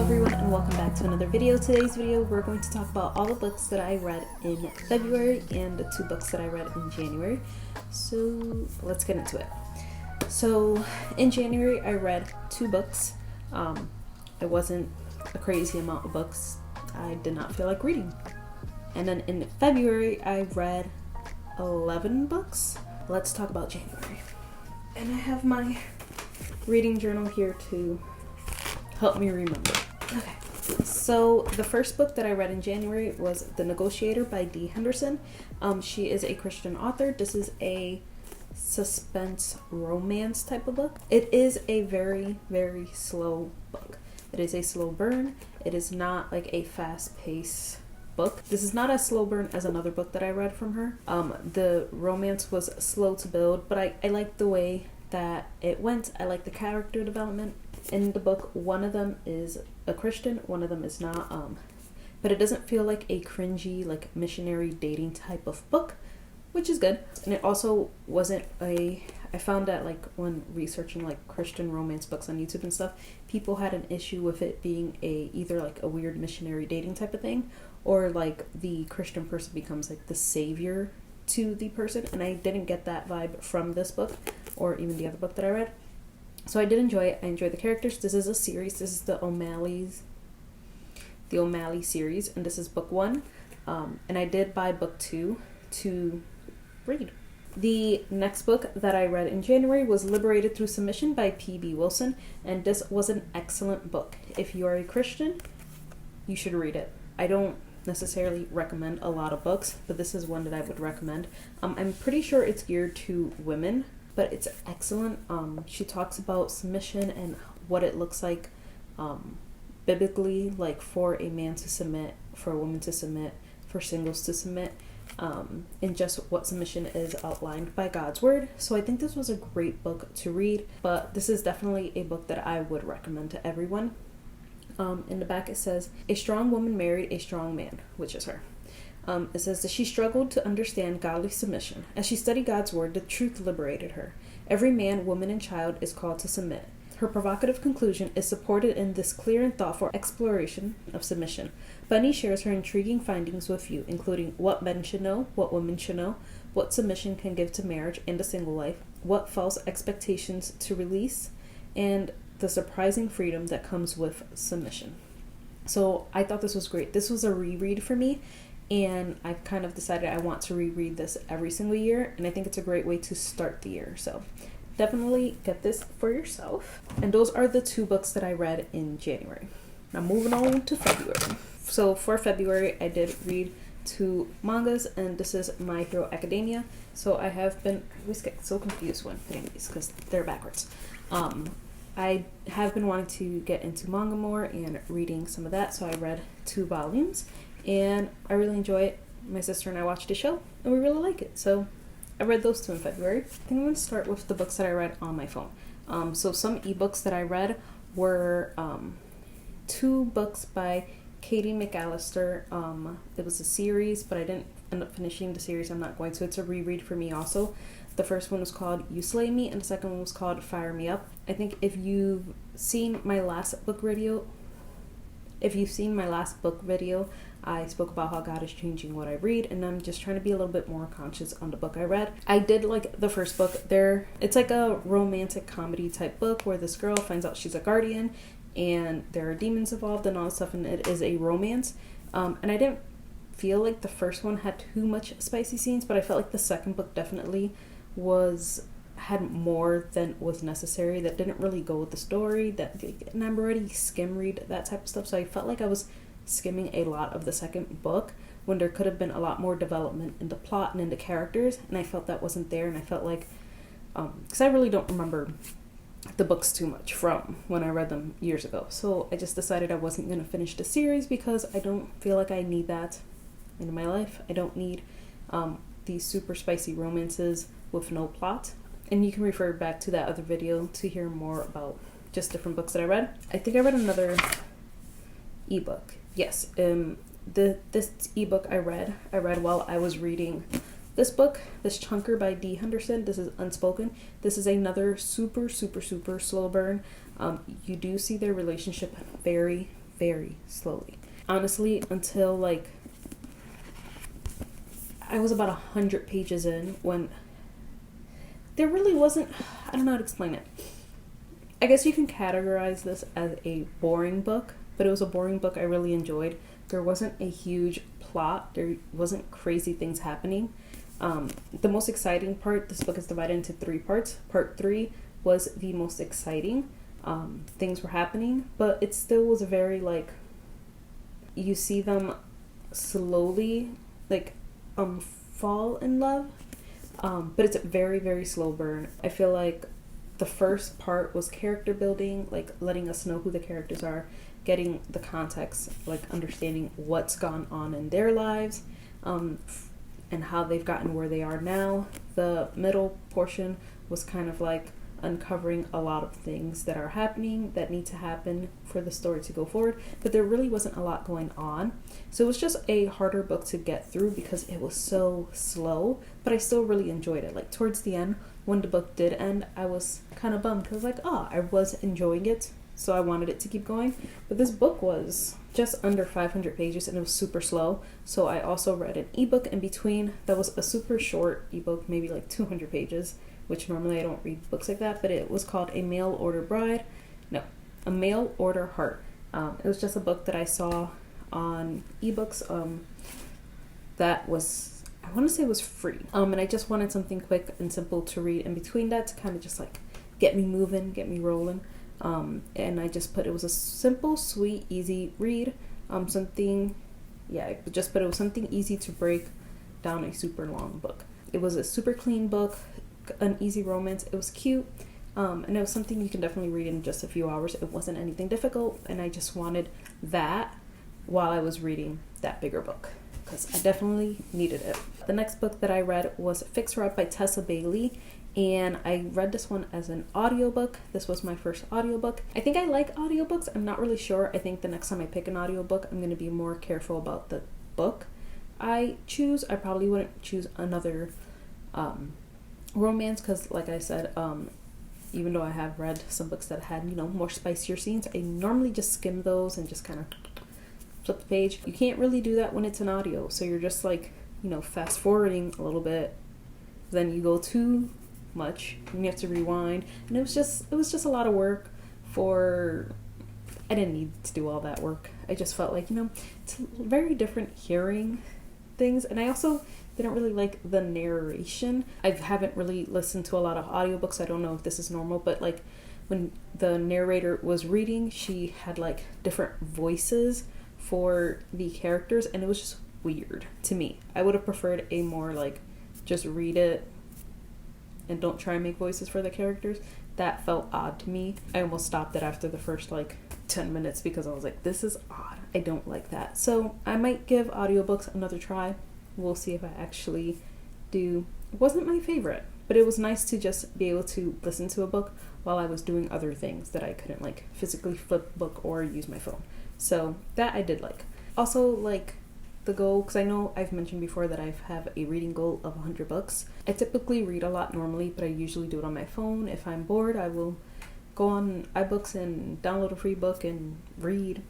everyone, and welcome back to another video. Today's video we're going to talk about all the books that I read in February and the 2 books that I read in January. So let's get into it. So in January I read 2 books. It wasn't a crazy amount of books. I did not feel like reading. And then in February I read 11 books. Let's talk about January. And I have my reading journal here to help me remember. Okay, so the first book that I read in January was The Negotiator by Dee Henderson. She is a Christian author. This is a suspense romance type of book. It is a very, very slow book. It is a slow burn. It is not like a fast-paced book. This is not as slow burn as another book that I read from her. The romance was slow to build, but I liked the way that it went. I like the character development. In the book, one of them is a Christian, one of them is not, but it doesn't feel like a cringy, like missionary dating type of book, which is good. And it also wasn't I found that like when researching like Christian romance books on YouTube and stuff, people had an issue with it being either like a weird missionary dating type of thing, or like the Christian person becomes like the savior to the person, and I didn't get that vibe from this book or even the other book that I read. So I did enjoy it. I enjoyed the characters. This is a series. This is the O'Malley series, and this is book 1. And I did buy book 2 to read. The next book that I read in January was Liberated Through Submission by P.B. Wilson, and this was an excellent book. If you are a Christian, you should read it. I don't necessarily recommend a lot of books, but this is one that I would recommend. I'm pretty sure it's geared to women, but it's excellent. She talks about submission and what it looks like biblically, like for a man to submit, for a woman to submit, for singles to submit, and just what submission is outlined by God's word. So I think this was a great book to read, but this is definitely a book that I would recommend to everyone. In the back it says, a strong woman married a strong man, which is her. It says that she struggled to understand godly submission. As she studied God's word, the truth liberated her. Every man, woman, and child is called to submit. Her provocative conclusion is supported in this clear and thoughtful exploration of submission. Bunny shares her intriguing findings with you, including what men should know, what women should know, what submission can give to marriage and a single life, what false expectations to release, and the surprising freedom that comes with submission. So I thought this was great. This was a reread for me, and I've kind of decided I want to reread this every single year, and I think it's a great way to start the year. So definitely get this for yourself. And those are the 2 books that I read in January. Now moving on to February. So for February, I did read 2 mangas, and this is My Hero Academia. So I always get so confused when putting these because they're backwards. I have been wanting to get into manga more and reading some of that, so I read 2 volumes, and I really enjoy it. My sister and I watched the show, and we really like it. So I read those 2 in February. I think I'm going to start with the books that I read on my phone. So some ebooks that I read were 2 books by Katie McAllister. It was a series, but I didn't end up finishing the series. I'm not going to. It's a reread for me also. The first one was called You Slay Me, and the second one was called Fire Me Up. I think if you've seen my last book video, I spoke about how God is changing what I read, and I'm just trying to be a little bit more conscious on the book I read. I did like the first book. It's like a romantic comedy type book where this girl finds out she's a guardian, and there are demons involved and all this stuff, and it is a romance. And I didn't feel like the first one had too much spicy scenes, but I felt like the second book definitely had more than was necessary, that didn't really go with the story, and I'm already skim read that type of stuff, so I felt like I was skimming a lot of the second book when there could have been a lot more development in the plot and in the characters, and I felt that wasn't there. And I felt like because I really don't remember the books too much from when I read them years ago, so I just decided I wasn't going to finish the series because I don't feel like I need that in my life. I don't need these super spicy romances with no plot. And you can refer back to that other video to hear more about just different books that I read. I think I read another ebook. Yes, this ebook I read while I was reading this book, this Chunker by Dee Henderson. This is Unspoken. This is another super slow burn. You do see their relationship very, very slowly. Honestly, until like I was about 100 pages in when there really wasn't, I don't know how to explain it. I guess you can categorize this as a boring book, but it was a boring book I really enjoyed. There wasn't a huge plot. There wasn't crazy things happening. The most exciting part, this book is divided into 3 parts. Part 3 was the most exciting. Things were happening, but it still was very like, you see them slowly like fall in love, but it's a very, very slow burn. I feel like the first part was character building, like letting us know who the characters are, getting the context, like understanding what's gone on in their lives, and how they've gotten where they are now. The middle portion was kind of like uncovering a lot of things that are happening that need to happen for the story to go forward, but there really wasn't a lot going on. So it was just a harder book to get through because it was so slow, but I still really enjoyed it. Like towards the end, when the book did end, I was kind of bummed. I was like, oh, I was enjoying it, so I wanted it to keep going. But this book was just under 500 pages and it was super slow. So I also read an ebook in between that was a super short ebook, maybe like 200 pages, which normally I don't read books like that, but it was called A Mail Order Heart. It was just a book that I saw on ebooks that was, I want to say it was free. And I just wanted something quick and simple to read in between that to kind of just like get me moving, get me rolling. And I just put, it was a simple, sweet, easy read. I just put it was something easy to break down a super long book. It was a super clean book, an easy romance. It was cute, and it was something you can definitely read in just a few hours. It wasn't anything difficult, and I just wanted that while I was reading that bigger book because I definitely needed it. The next book that I read was Fix Her Up by Tessa Bailey, and I read this one as an audiobook. This was my first audiobook. I think I like audiobooks. I'm not really sure. I think the next time I pick an audiobook, I'm going to be more careful about the book I choose. I probably wouldn't choose another romance because, like I said, even though I have read some books that had, more spicier scenes, I normally just skim those and just kind of flip the page. You can't really do that when it's an audio, so you're just like, fast forwarding a little bit, then you go too much and you have to rewind, and it was just a lot of work for, I didn't need to do all that work. I just felt like, it's very different hearing things, and I also didn't really like the narration. I haven't really listened to a lot of audiobooks. I don't know if this is normal, but like when the narrator was reading, she had like different voices for the characters, and it was just weird to me. I would have preferred a more like just read it and don't try and make voices for the characters. That felt odd to me. I almost stopped it after the first like 10 minutes because I was like, this is odd. I don't like that. So I might give audiobooks another try. We'll see if I actually do. It wasn't my favorite, but it was nice to just be able to listen to a book while I was doing other things that I couldn't like physically flip the book or use my phone. So that I did like. Also like the goal, because I know I've mentioned before that I have a reading goal of 100 books. I typically read a lot normally, but I usually do it on my phone. If I'm bored, I will go on iBooks and download a free book and read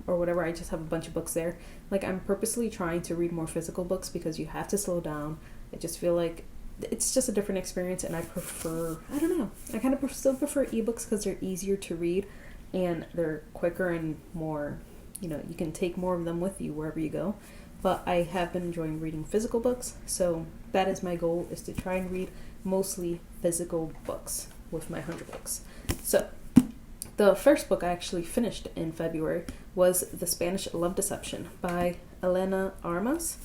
or whatever. I just have a bunch of books there. Like I'm purposely trying to read more physical books because you have to slow down. I just feel like it's just a different experience, and I prefer, I don't know, I kind of still prefer ebooks because they're easier to read and they're quicker and more, you can take more of them with you wherever you go. But I have been enjoying reading physical books, so that is my goal, is to try and read mostly physical books with my 100 books. So the first book I actually finished in February was The Spanish Love Deception by Elena Armas,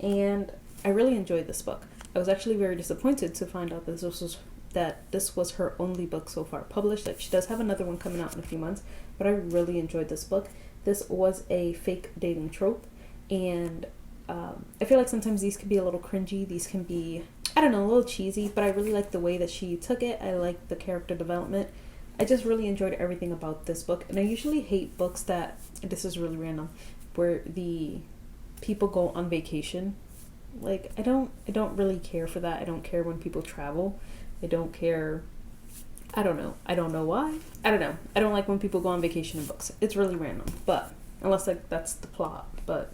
and I really enjoyed this book. I was actually very disappointed to find out that this was her only book so far published. Like she does have another one coming out in a few months, but I really enjoyed this book. This was a fake dating trope, and I feel like sometimes these can be a little cringy. These can be, I don't know, a little cheesy, but I really like the way that she took it. I like the character development. I just really enjoyed everything about this book. And I usually hate books that, this is really random, where the people go on vacation. Like, I don't really care for that. I don't care when people travel. I don't care. I don't know. I don't know why. I don't know. I don't like when people go on vacation in books. It's really random. But unless like that's the plot. But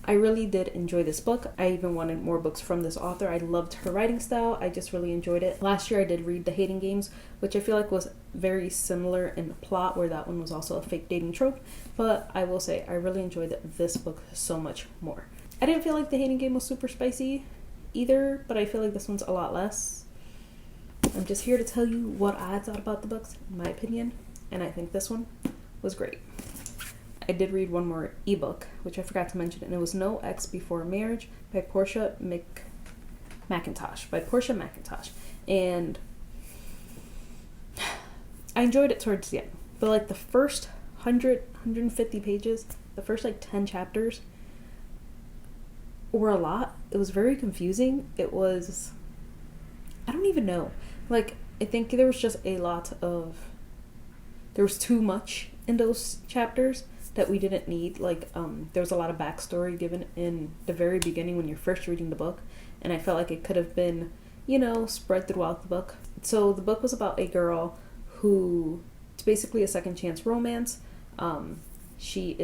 I really did enjoy this book. I even wanted more books from this author. I loved her writing style. I just really enjoyed it. Last year I did read The Hating Games, which I feel like was very similar in the plot, where that one was also a fake dating trope. But I will say I really enjoyed this book so much more. I didn't feel like The Hating Game was super spicy either, but I feel like this one's a lot less. I'm just here to tell you what I thought about the books, in my opinion, and I think this one was great. I did read one more ebook, which I forgot to mention, and it was No Ex Before Marriage by Portia McIntosh. And I enjoyed it towards the end. But like the first 150 pages, the first like 10 chapters were a lot. It was very confusing. I don't even know. Like, I think there was too much in those chapters that we didn't need. Like, there was a lot of backstory given in the very beginning when you're first reading the book, and I felt like it could have been, spread throughout the book. So the book was about a girl who, it's basically a second chance romance. She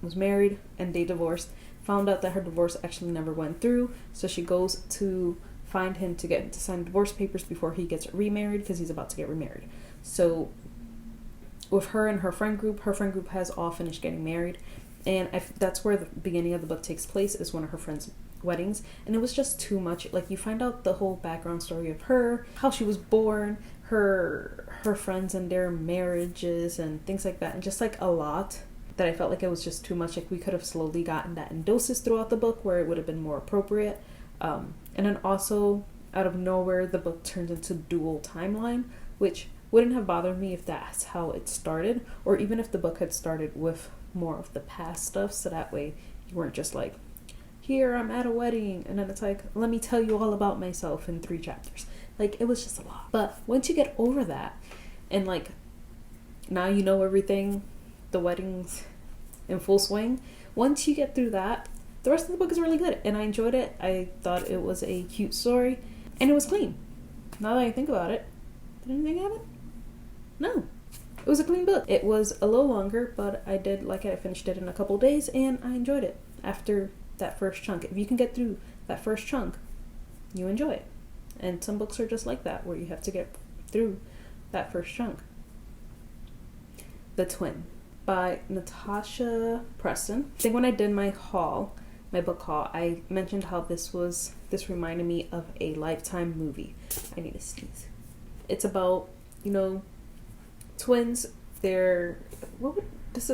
was married and they divorced, found out that her divorce actually never went through, so she goes to find him to sign divorce papers before he gets remarried, because he's about to get remarried. So with her and her friend group has all finished getting married, and that's where the beginning of the book takes place, is one of her friends' weddings, and it was just too much. Like, you find out the whole background story of her, how she was born, her friends and their marriages and things like that, and just like a lot that I felt like it was just too much. Like, we could have slowly gotten that in doses throughout the book where it would have been more appropriate. And then also, out of nowhere, the book turns into dual timeline, which wouldn't have bothered me if that's how it started, or even if the book had started with more of the past stuff, so that way you weren't just like, here, I'm at a wedding, and then it's like, let me tell you all about myself in 3 chapters. Like, it was just a lot. But once you get over that, and like, now you know everything, the wedding's in full swing, once you get through that, the rest of the book is really good, and I enjoyed it. I thought it was a cute story, and it was clean. Now that I think about it, did anything happen? No. It was a clean book. It was a little longer, but I did like it. I finished it in a couple days, and I enjoyed it after that first chunk. If you can get through that first chunk, you enjoy it. And some books are just like that, where you have to get through that first chunk. The Twin by Natasha Preston. I think when I did my book haul, I mentioned how this reminded me of a Lifetime movie. I need to sneeze. It's about, twins. What would this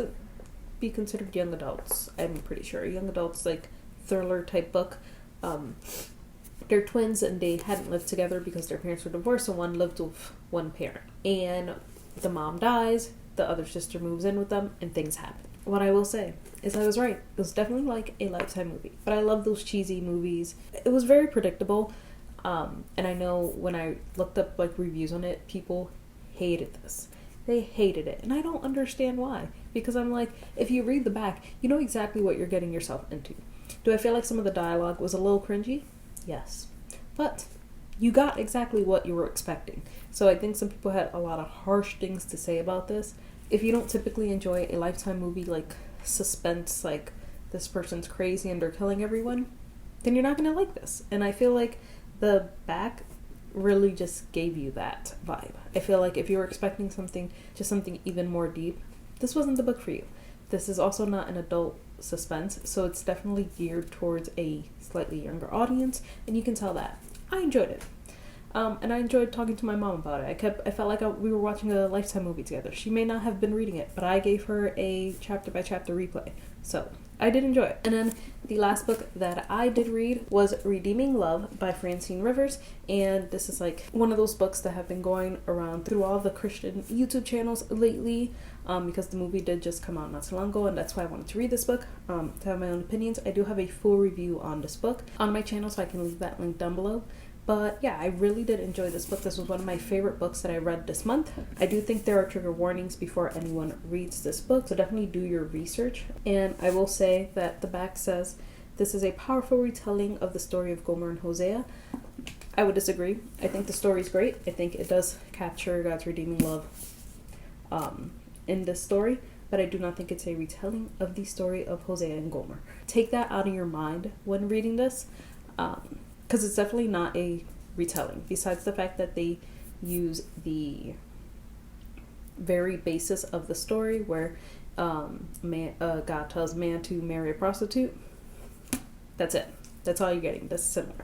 be considered? Young adults, I'm pretty sure. Young adults, like thriller type book. They're twins, and they hadn't lived together because their parents were divorced, and one lived with one parent. And the mom dies, the other sister moves in with them, and things happen. What I will say is I was right. It was definitely like a Lifetime movie. But I love those cheesy movies. It was very predictable. And I know when I looked up like reviews on it, people hated this. They hated it. And I don't understand why. Because I'm like, if you read the back, you know exactly what you're getting yourself into. Do I feel like some of the dialogue was a little cringy? Yes. But you got exactly what you were expecting. So I think some people had a lot of harsh things to say about this. If you don't typically enjoy a Lifetime movie like suspense, like this person's crazy and they're killing everyone, then you're not going to like this. And I feel like the back really just gave you that vibe. I feel like if you were expecting something even more deep, this wasn't the book for you. This is also not an adult suspense, so it's definitely geared towards a slightly younger audience, and you can tell that. I enjoyed it. And I enjoyed talking to my mom about it. I felt like we were watching a Lifetime movie together. She may not have been reading it, but I gave her a chapter by chapter replay. So I did enjoy it. And then the last book that I did read was Redeeming Love by Francine Rivers. And this is like one of those books that have been going around through all the Christian YouTube channels lately, because the movie did just come out not so long ago, and that's why I wanted to read this book, to have my own opinions. I do have a full review on this book on my channel, so I can leave that link down below. But yeah, I really did enjoy this book. This was one of my favorite books that I read this month. I do think there are trigger warnings before anyone reads this book, so definitely do your research. And I will say that the back says, this is a powerful retelling of the story of Gomer and Hosea. I would disagree. I think the story is great. I think it does capture God's redeeming love in this story. but I do not think it's a retelling of the story of Hosea and Gomer. Take that out of your mind when reading this, because it's definitely not a retelling, besides the fact that they use the very basis of the story where God tells man to marry a prostitute. That's it. That's all you're getting. That's similar.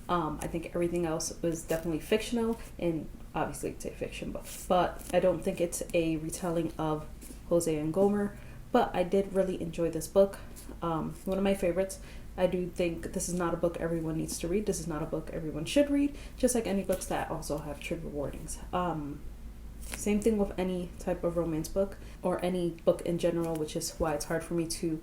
I think everything else was definitely fictional, and obviously it's a fiction book, but I don't think it's a retelling of Hosea and Gomer. But I did really enjoy this book. One of my favorites. I do think this is not a book everyone needs to read. This is not a book everyone should read, just like any books that also have trigger warnings. Same thing with any type of romance book or any book in general, which is why it's hard for me to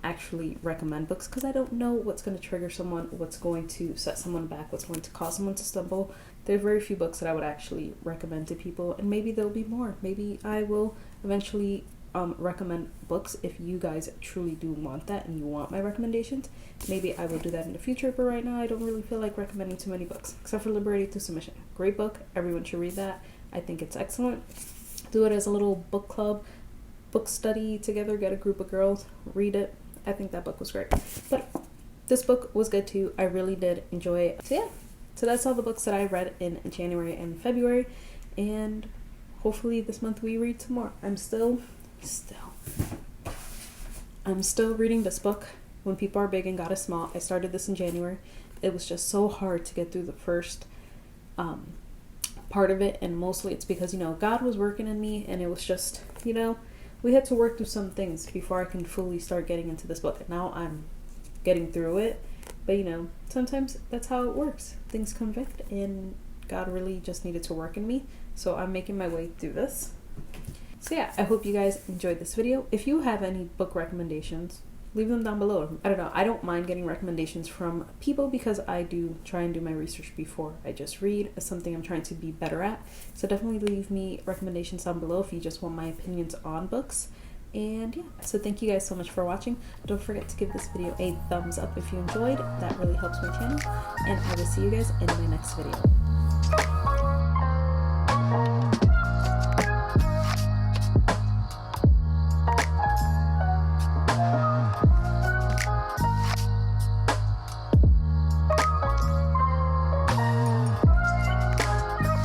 actually recommend books, because I don't know what's going to trigger someone, what's going to set someone back, what's going to cause someone to stumble. There are very few books that I would actually recommend to people, and maybe there'll be more. Maybe I will eventually recommend books if you guys truly do want that and you want my recommendations. Maybe I will do that in the future, but right now I don't really feel like recommending too many books, except for Liberated Through Submission. Great book. Everyone should read that. I think it's excellent. Do it as a little book club, book study together. Get a group of girls, read it. I think that book was great. But this book was good too. I really did enjoy it. So yeah, so that's all the books that I read in January and February, and hopefully this month we read some more. I'm still reading this book, When People Are Big and God Is Small. I started this in January. It was just so hard to get through the first part of it, and mostly it's because, God was working in me, and it was just, we had to work through some things before I can fully start getting into this book. And now I'm getting through it, but sometimes that's how it works. Things convict, and God really just needed to work in me, so I'm making my way through this. So yeah, I hope you guys enjoyed this video. If you have any book recommendations, leave them down below. I don't know, I don't mind getting recommendations from people, because I do try and do my research before I just read. It's something I'm trying to be better at. So definitely leave me recommendations down below if you just want my opinions on books. And yeah, so thank you guys so much for watching. Don't forget to give this video a thumbs up if you enjoyed. That really helps my channel. And I will see you guys in my next video.